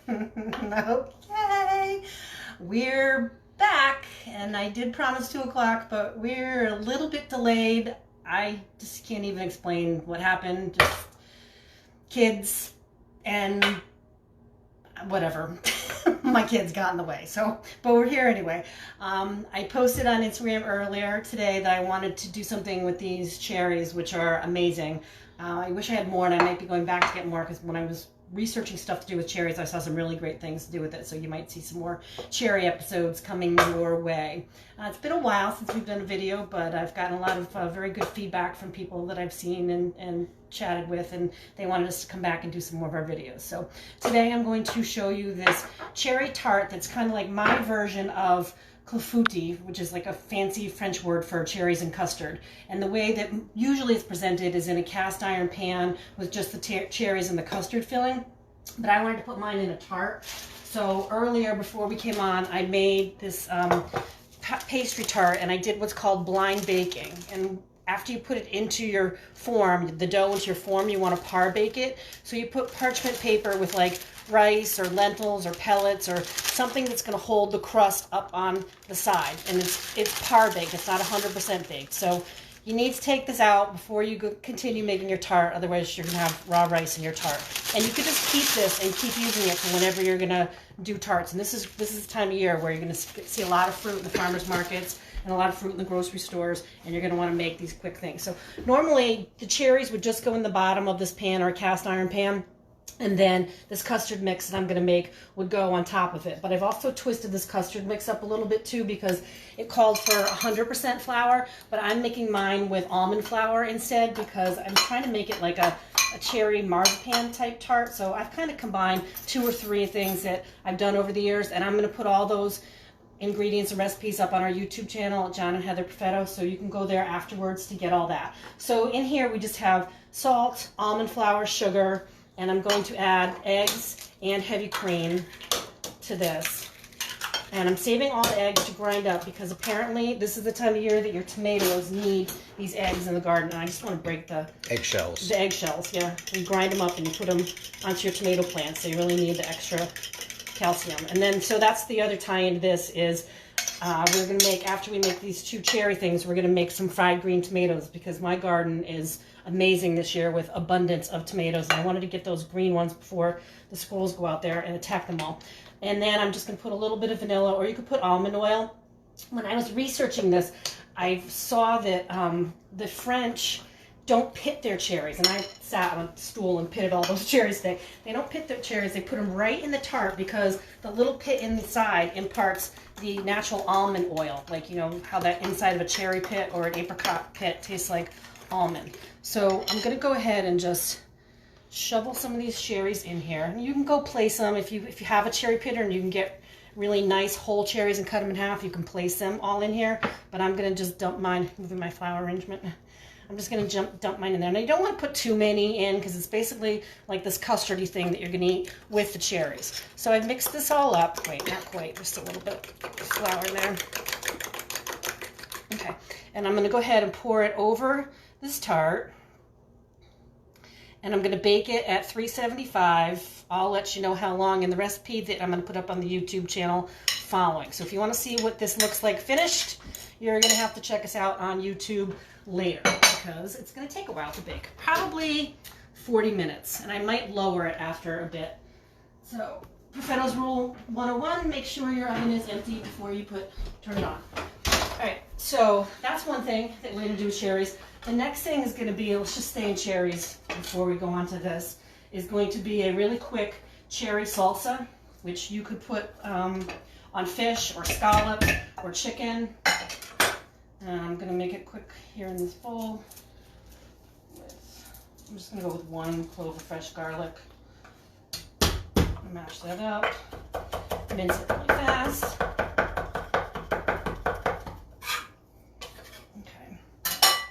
Okay, we're back, and I did promise 2 o'clock, but we're a little bit delayed. I just can't even explain what happened. Just kids and whatever. My kids got in the way, so, but we're here anyway. I posted on Instagram earlier today that I wanted to do something with these cherries, which are amazing. I wish I had more, and I might be going back to get more, because when I was researching stuff to do with cherries, I saw some really great things to do with it, so you might see some more cherry episodes coming your way. It's been a while since we've done a video, but I've gotten a lot of very good feedback from people that I've seen and chatted with, and they wanted us to come back and do some more of our videos. So today I'm going to show you this cherry tart that's kind of like my version of clafoutis, which is like a fancy French word for cherries and custard. And the way that usually it's presented is in a cast iron pan with just the cherries and the custard filling. But I wanted to put mine in a tart. So earlier, before we came on, I made this pastry tart, and I did what's called blind baking. And after you put it into your form, the dough into your form, you want to par bake it. So you put parchment paper with like rice or lentils or pellets or something that's going to hold the crust up on the side. And it's par baked. It's not 100% baked. So you need to take this out before you continue making your tart. Otherwise, you're going to have raw rice in your tart. And you could just keep this and keep using it for whenever you're going to do tarts. And this is the time of year where you're going to see a lot of fruit in the farmers markets and a lot of fruit in the grocery stores, and you're going to want to make these quick things. So normally the cherries would just go in the bottom of this pan or a cast iron pan, and then this custard mix that I'm going to make would go on top of it. But I've also twisted this custard mix up a little bit too, because it called for 100% flour, but I'm making mine with almond flour instead, because I'm trying to make it like a cherry marzipan type tart. So I've kind of combined 2 or 3 things that I've done over the years, and I'm going to put all those ingredients and recipes up on our YouTube channel, John and Heather Perfetto, so you can go there afterwards to get all that. So in here we just have salt, almond flour, sugar, and I'm going to add eggs and heavy cream to this. And I'm saving all the eggs to grind up, because apparently this is the time of year that your tomatoes need these eggs in the garden. And I just want to break the eggshells. The eggshells, yeah. You grind them up and you put them onto your tomato plants, so you really need the extra calcium. And then, so that's the other tie into this is we're going to make, after we make these 2 cherry things, we're going to make some fried green tomatoes, because my garden is amazing this year with abundance of tomatoes, and I wanted to get those green ones before the squirrels go out there and attack them all. And then I'm just going to put a little bit of vanilla, or you could put almond oil. When I was researching this, I saw that the French don't pit their cherries, and I sat on a stool and pitted all those cherries today. They don't pit their cherries, they put them right in the tart, because the little pit inside imparts the natural almond oil, like, you know, how that inside of a cherry pit or an apricot pit tastes like almond. So I'm going to go ahead and just shovel some of these cherries in here. And you can go place them if you have a cherry pitter, and you can get really nice whole cherries and cut them in half. You can place them all in here, but I'm going to just dump mine, moving my flour arrangement. I'm just going to dump mine in there. Now, you don't want to put too many in, because it's basically like this custardy thing that you're going to eat with the cherries. So I've mixed this all up. Wait, not quite. Just a little bit of flour in there. Okay. And I'm going to go ahead and pour it over this tart. And I'm going to bake it at 375. I'll let you know how long in the recipe that I'm going to put up on the YouTube channel following. So if you want to see what this looks like finished, you're going to have to check us out on YouTube later, because it's going to take a while to bake. Probably 40 minutes, and I might lower it after a bit. So, Perfetto's Rule 101, make sure your oven is empty before you turn it on. Alright, so that's one thing that we're going to do with cherries. The next thing is going to be, let's just stay in cherries before we go on to this, is going to be a really quick cherry salsa, which you could put on fish or scallops or chicken. I'm going to make it quick here in this bowl. I'm just going to go with 1 clove of fresh garlic. Mash that up. Mince it really fast. Okay.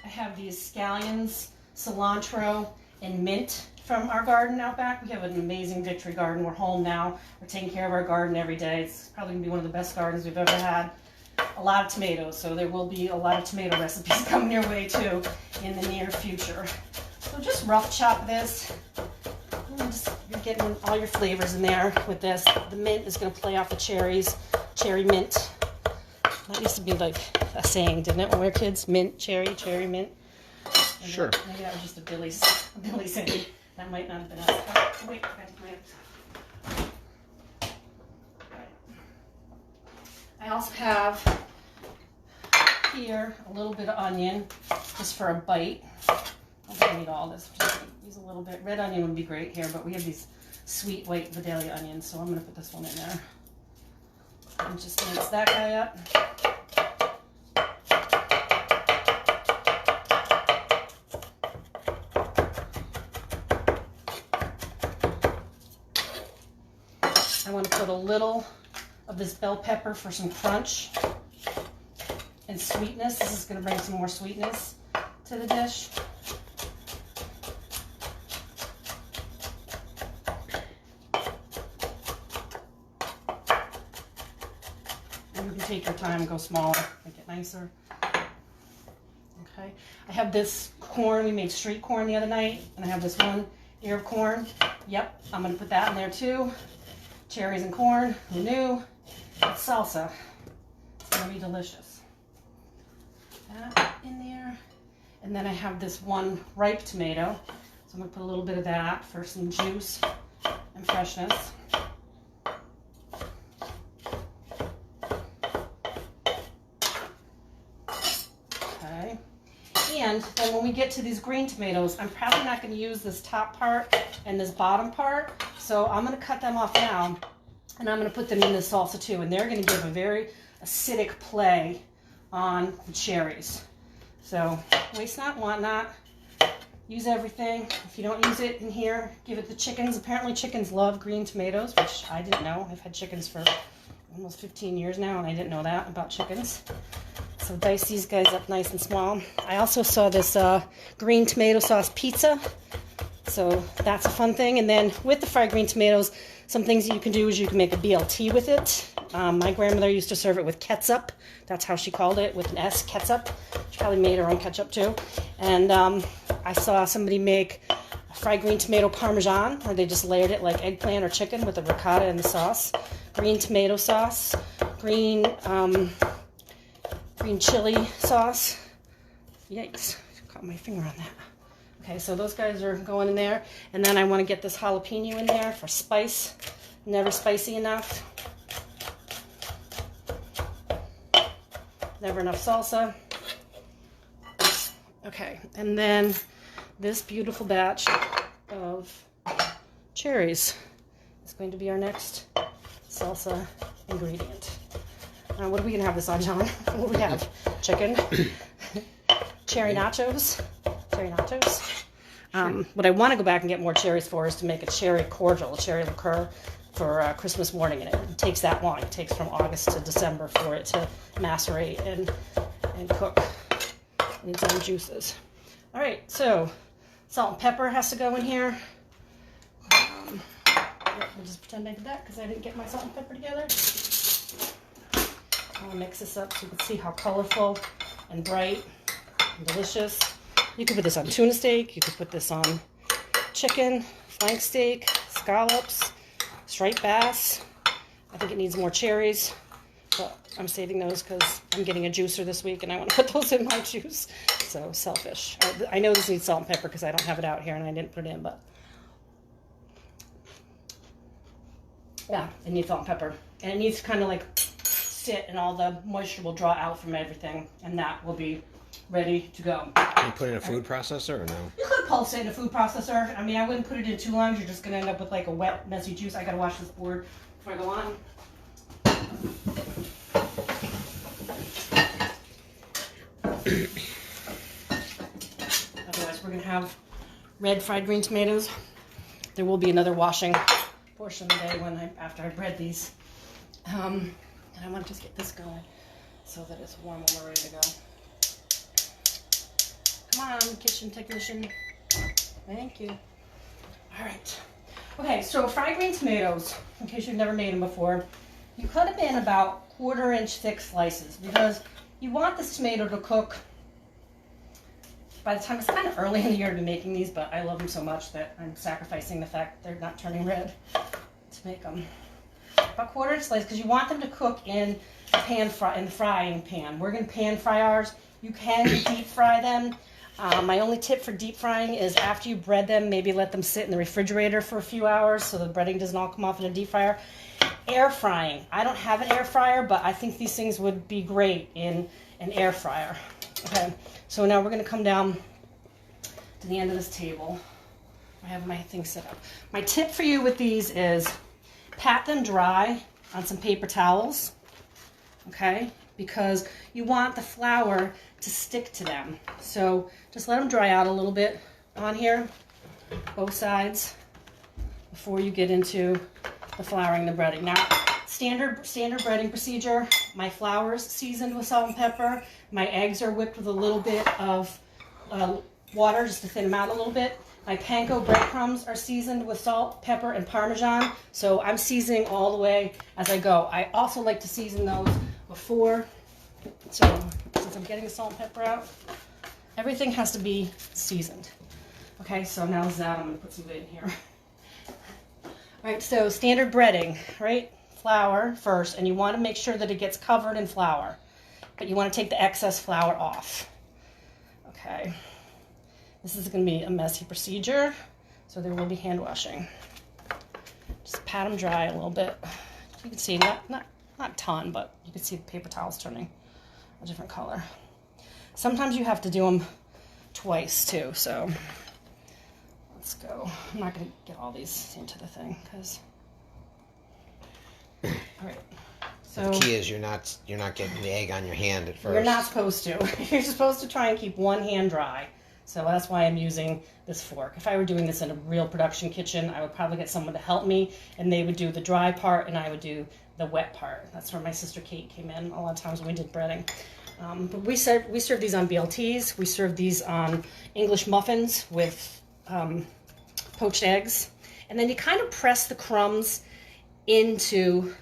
I have these scallions, cilantro, and mint from our garden out back. We have an amazing victory garden. We're home now. We're taking care of our garden every day. It's probably going to be one of the best gardens we've ever had. A lot of tomatoes, so there will be a lot of tomato recipes coming your way too in the near future. So just rough chop this. You're getting all your flavors in there with this. The mint is going to play off the cherries. Cherry mint. That used to be like a saying, didn't it, when we were kids? Mint, cherry, cherry, mint. And sure. Maybe that was just a Billy saying. That might not have been us. Oh, wait, I got to take my other side. I also have here a little bit of onion just for a bite. I don't need all this. Just use a little bit. Red onion would be great here, but we have these sweet white Vidalia onions, so I'm going to put this one in there. And just mix that guy up. I want to put a little of this bell pepper for some crunch and sweetness. This is going to bring some more sweetness to the dish. And you can take your time and go smaller, make it nicer. Okay, I have this corn. We made street corn the other night, and I have this one ear of corn. Yep, I'm going to put that in there too. Cherries and corn, who knew? It's salsa. It's going to be delicious. That in there. And then I have this one ripe tomato. So I'm going to put a little bit of that for some juice and freshness. Okay. And then when we get to these green tomatoes, I'm probably not going to use this top part and this bottom part. So I'm going to cut them off now, and I'm going to put them in the salsa too. And they're going to give a very acidic play on the cherries. So waste not, want not. Use everything. If you don't use it in here, give it the chickens. Apparently chickens love green tomatoes, which I didn't know. I've had chickens for almost 15 years now, and I didn't know that about chickens. So dice these guys up nice and small. I also saw this green tomato sauce pizza. So that's a fun thing. And then with the fried green tomatoes, some things that you can do is you can make a BLT with it. My grandmother used to serve it with ketchup. That's how she called it, with an S, ketchup. She probably made her own ketchup too. And I saw somebody make a fried green tomato parmesan, where they just layered it like eggplant or chicken with the ricotta and the sauce. Green tomato sauce, green chili sauce. Yikes, caught my finger on that. Okay, so those guys are going in there. And then I want to get this jalapeno in there for spice. Never spicy enough. Never enough salsa. Okay, and then this beautiful batch of cherries is going to be our next salsa ingredient. What are we going to have this on, John? What do we have? Chicken? Cherry nachos? Cherry nachos. What I want to go back and get more cherries for is to make a cherry cordial, a cherry liqueur for Christmas morning. And it takes that long. It takes from August to December for it to macerate and cook in its own juices. All right, so salt and pepper has to go in here. We'll just pretend I did that because I didn't get my salt and pepper together. I'll mix this up so you can see how colorful and bright and delicious. You could put this on tuna steak. You could put this on chicken, flank steak, scallops, striped bass. I think it needs more cherries, but I'm saving those because I'm getting a juicer this week and I want to put those in my juice. So selfish. I know this needs salt and pepper because I don't have it out here and I didn't put it in, but yeah, it needs salt and pepper. And it needs to kind of like sit and all the moisture will draw out from everything, and that will be ready to go. Can you put it in a food processor or no? You could pulse it in a food processor. I mean, I wouldn't put it in too long. You're just going to end up with like a wet, messy juice. I got to wash this board before I go on. Otherwise, we're going to have red fried green tomatoes. There will be another washing portion of the day after I bread these. And I want to just get this going so that it's warm when we're ready to go. Come on, kitchen technician. Thank you. All right. Okay, so fried green tomatoes, in case you've never made them before, you cut them in about 1/4 inch thick slices because you want this tomato to cook by the time, it's kind of early in the year to be making these, but I love them so much that I'm sacrificing the fact that they're not turning red to make them. About 1/4 inch slice, because you want them to cook in the frying pan. We're going to pan fry ours. You can deep fry them. My only tip for deep frying is after you bread them, maybe let them sit in the refrigerator for a few hours so the breading doesn't all come off in a deep fryer. Air frying. I don't have an air fryer, but I think these things would be great in an air fryer. Okay, so now we're going to come down to the end of this table. I have my thing set up. My tip for you with these is pat them dry on some paper towels, okay, because you want the flour to stick to them. So just let them dry out a little bit on here, both sides, before you get into the flouring, the breading. Now, standard breading procedure. My flour is seasoned with salt and pepper. My eggs are whipped with a little bit of water just to thin them out a little bit. My panko breadcrumbs are seasoned with salt, pepper, and Parmesan. So I'm seasoning all the way as I go. I also like to season those before. So since I'm getting the salt and pepper out, everything has to be seasoned. Okay, so now that, I'm going to put some of it in here. All right, so standard breading, right? Flour first, and you want to make sure that it gets covered in flour. But you want to take the excess flour off. Okay. This is going to be a messy procedure, so there will be hand washing. Just pat them dry a little bit. You can see, not a ton, but you can see the paper towels turning a different color. Sometimes you have to do them twice too, so let's go. I'm not going to get all these into the thing, because... All right. So the key is you're not getting the egg on your hand at first. You're not supposed to. You're supposed to try and keep one hand dry. So that's why I'm using this fork. If I were doing this in a real production kitchen, I would probably get someone to help me, and they would do the dry part, and I would do the wet part. That's where my sister Kate came in a lot of times when we did breading. But we serve these on BLTs. We serve these on English muffins with poached eggs. And then you kind of press the crumbs into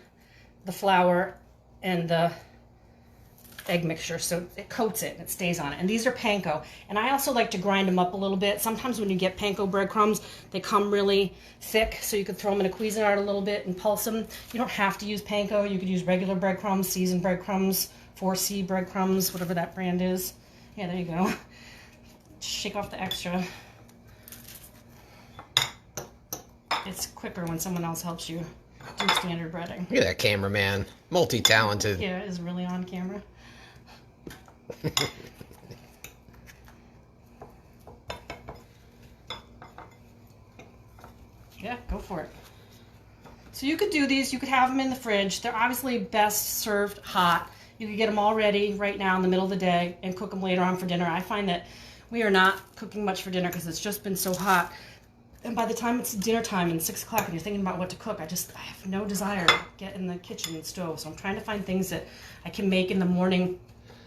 the flour and the egg mixture, so it coats it and it stays on it. And these are panko, and I also like to grind them up a little bit. Sometimes when you get panko breadcrumbs, they come really thick, so you could throw them in a Cuisinart a little bit and pulse them. You don't have to use panko. You could use regular breadcrumbs, seasoned breadcrumbs, 4C breadcrumbs, whatever that brand is. Yeah, there you go. Shake off the extra. It's quicker when someone else helps you do standard breading. Look at that cameraman, multi-talented. Yeah, it is really on camera. Yeah, go for it. So you could do these, you could have them in the fridge. They're obviously best served hot. You could get them all ready right now in the middle of the day and cook them later on for dinner. I find that we are not cooking much for dinner because it's just been so hot. And by the time it's dinner time and 6 o'clock and you're thinking about what to cook, I have no desire to get in the kitchen and stove. So I'm trying to find things that I can make in the morning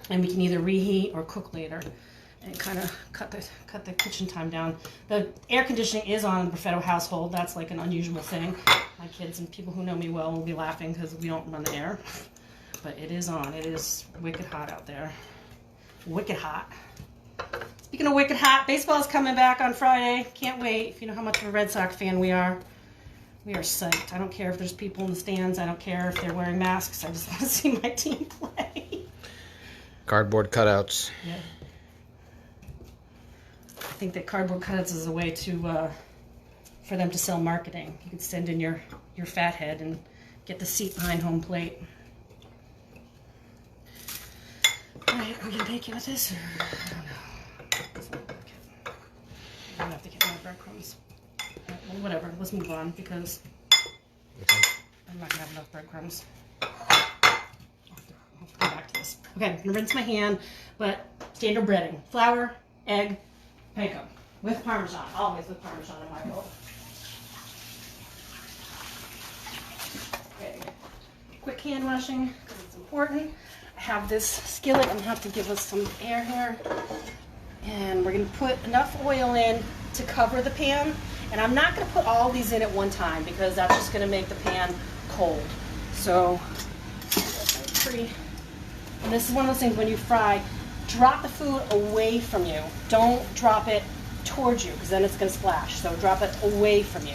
and we can either reheat or cook later and kind of cut the kitchen time down. The air conditioning is on in the Perfetto household. That's like an unusual thing. My kids and people who know me well will be laughing because we don't run the air. But it is on. It is wicked hot out there. Wicked hot. Speaking of wicked hot, baseball is coming back on Friday. Can't wait. If you know how much of a Red Sox fan we are psyched. I don't care if there's people in the stands. I don't care if they're wearing masks. I just want to see my team play. Cardboard cutouts. Yeah. I think that cardboard cutouts is a way to for them to sell marketing. You could send in your fat head and get the seat behind home plate. All right, are we gonna bake it with this? Or, I don't know. I'm gonna have to get my breadcrumbs. Well, whatever. Let's move on because I'm not gonna have enough breadcrumbs. I'll go back to this. Okay, I'm gonna rinse my hand, but standard breading: flour, egg, panko with Parmesan. Always with Parmesan in my bowl. Okay, quick hand washing because it's important. I have this skillet. I'm gonna have to give us some air here. And we're going to put enough oil in to cover the pan. And I'm not going to put all these in at one time because that's just going to make the pan cold. So, and this is one of those things when you fry, drop the food away from you. Don't drop it towards you, because then it's going to splash. So drop it away from you.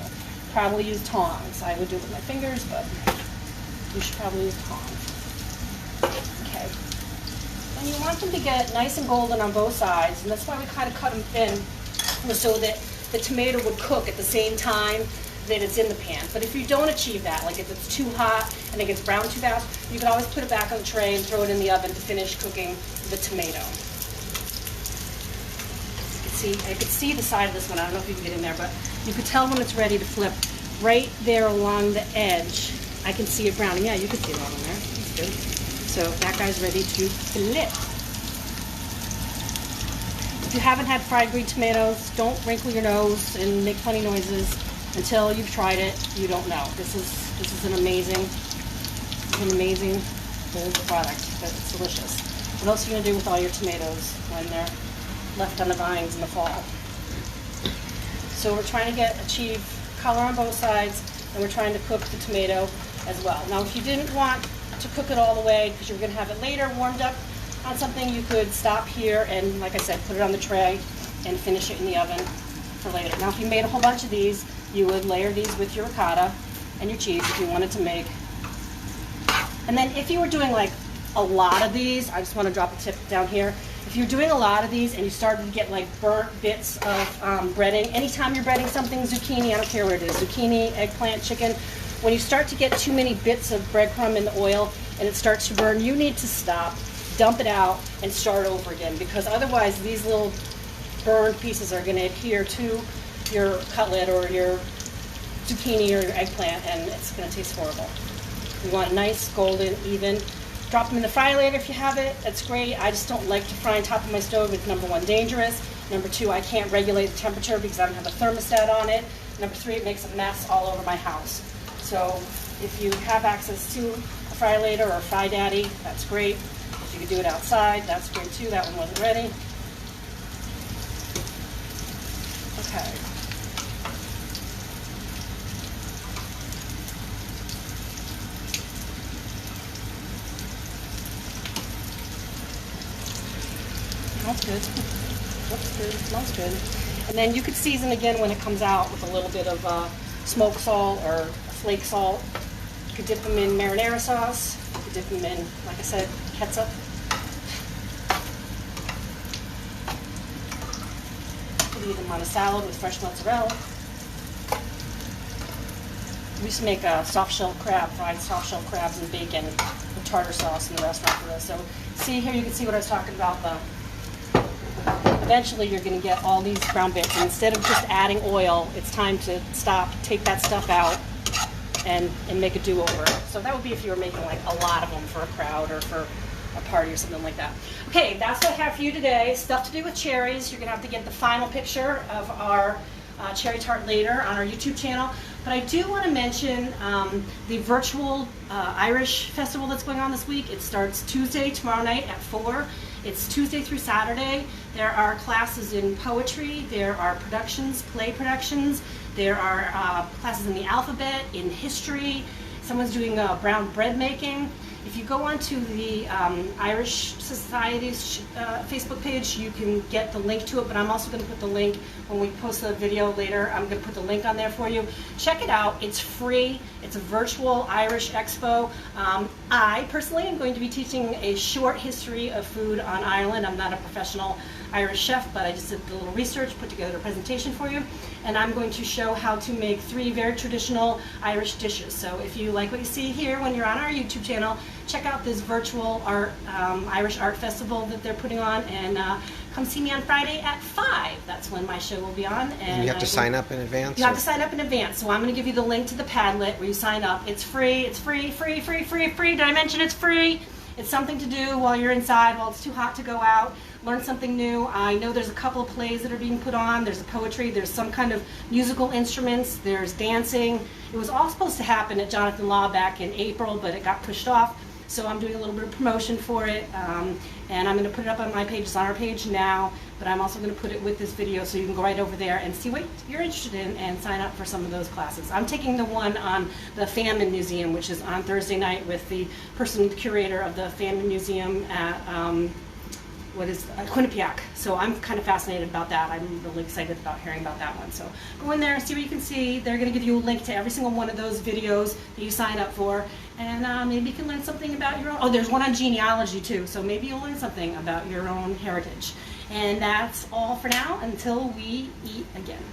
Probably use tongs. I would do it with my fingers, but you should probably use tongs. Okay. And you want them to get nice and golden on both sides, and that's why we kind of cut them thin, so that the tomato would cook at the same time that it's in the pan. But if you don't achieve that, like if it's too hot and it gets brown too fast, you can always put it back on the tray and throw it in the oven to finish cooking the tomato. I could see the side of this one. I don't know if you can get in there, but you could tell when it's ready to flip. Right there along the edge, I can see it browning. Yeah, you can see it all in there. That's good. So that guy's ready to flip. If you haven't had fried green tomatoes, don't wrinkle your nose and make funny noises until you've tried it. You don't know. This is an amazing bold product. But it's delicious. What else are you gonna do with all your tomatoes when they're left on the vines in the fall? So we're trying to achieve color on both sides, and we're trying to cook the tomato as well. Now, if you didn't want to cook it all the way because you're going to have it later warmed up on something, you could stop here and, like I said, put it on the tray and finish it in the oven for later. Now, if you made a whole bunch of these, you would layer these with your ricotta and your cheese if you wanted to make. And then if you were doing like a lot of these, I just want to drop a tip down here. If you're doing a lot of these and you started to get like burnt bits of breading, anytime you're breading something, zucchini, I don't care what it is, zucchini, eggplant, chicken, when you start to get too many bits of breadcrumb in the oil and it starts to burn, you need to stop, dump it out, and start over again, because otherwise these little burned pieces are going to adhere to your cutlet or your zucchini or your eggplant, and it's going to taste horrible. You want a nice, golden, even. Drop them in the fryer later if you have it. That's great. I just don't like to fry on top of my stove. It's number one, dangerous. Number two, I can't regulate the temperature because I don't have a thermostat on it. Number three, it makes a mess all over my house. So if you have access to a fryer later or a fry daddy, that's great. If you could do it outside, that's great too. That one wasn't ready. Okay. Smells good. Looks good. Smells good. And then you could season again when it comes out with a little bit of smoked salt or flake salt. You could dip them in marinara sauce. You could dip them in, like I said, ketchup. You could eat them on a salad with fresh mozzarella. We used to make a soft shell crab, fried soft shell crabs and bacon with tartar sauce in the restaurant for this. So see here, you can see what I was talking about though. Eventually you're going to get all these brown bits, and instead of just adding oil, it's time to stop, take that stuff out, and make a do-over. So that would be if you were making like a lot of them for a crowd or for a party or something like that. Okay, that's what I have for you today. Stuff to do with cherries. You're going to have to get the final picture of our cherry tart later on our YouTube channel. But I do want to mention the virtual Irish festival that's going on this week. It starts Tuesday, tomorrow night at 4. It's Tuesday through Saturday. There are classes in poetry, there are productions, play productions, there are classes in the alphabet, in history. Someone's doing brown bread making. If you go onto the Irish Society's Facebook page, you can get the link to it, but I'm also going to put the link when we post the video later. I'm going to put the link on there for you. Check it out. It's free. It's a virtual Irish expo. I personally am going to be teaching a short history of food on Ireland. I'm not a professional Irish chef, but I just did a little research, put together a presentation for you, and I'm going to show how to make 3 very traditional Irish dishes. So if you like what you see here when you're on our YouTube channel, check out this virtual Irish art festival that they're putting on, and come see me on Friday at 5. That's when my show will be on. And you have to sign up in advance? You have to sign up in advance. So I'm going to give you the link to the Padlet where you sign up. It's free. It's free, free, free, free, free. Did I mention it's free? It's something to do while you're inside, while it's too hot to go out. Learn something new. I know there's a couple of plays that are being put on. There's a poetry. There's some kind of musical instruments. There's dancing. It was all supposed to happen at Jonathan Law back in April, but it got pushed off. So I'm doing a little bit of promotion for it, and I'm going to put it up on my page. It's on our page now, but I'm also going to put it with this video so you can go right over there and see what you're interested in and sign up for some of those classes. I'm taking the one on the Famine Museum, which is on Thursday night with the curator of the Famine Museum at what is Quinnipiac. So I'm kind of fascinated about that. I'm really excited about hearing about that one. So go in there and see what you can see. They're going to give you a link to every single one of those videos that you sign up for, and maybe you can learn something about your own. Oh, there's one on genealogy too, so maybe you'll learn something about your own heritage. And that's all for now until we eat again.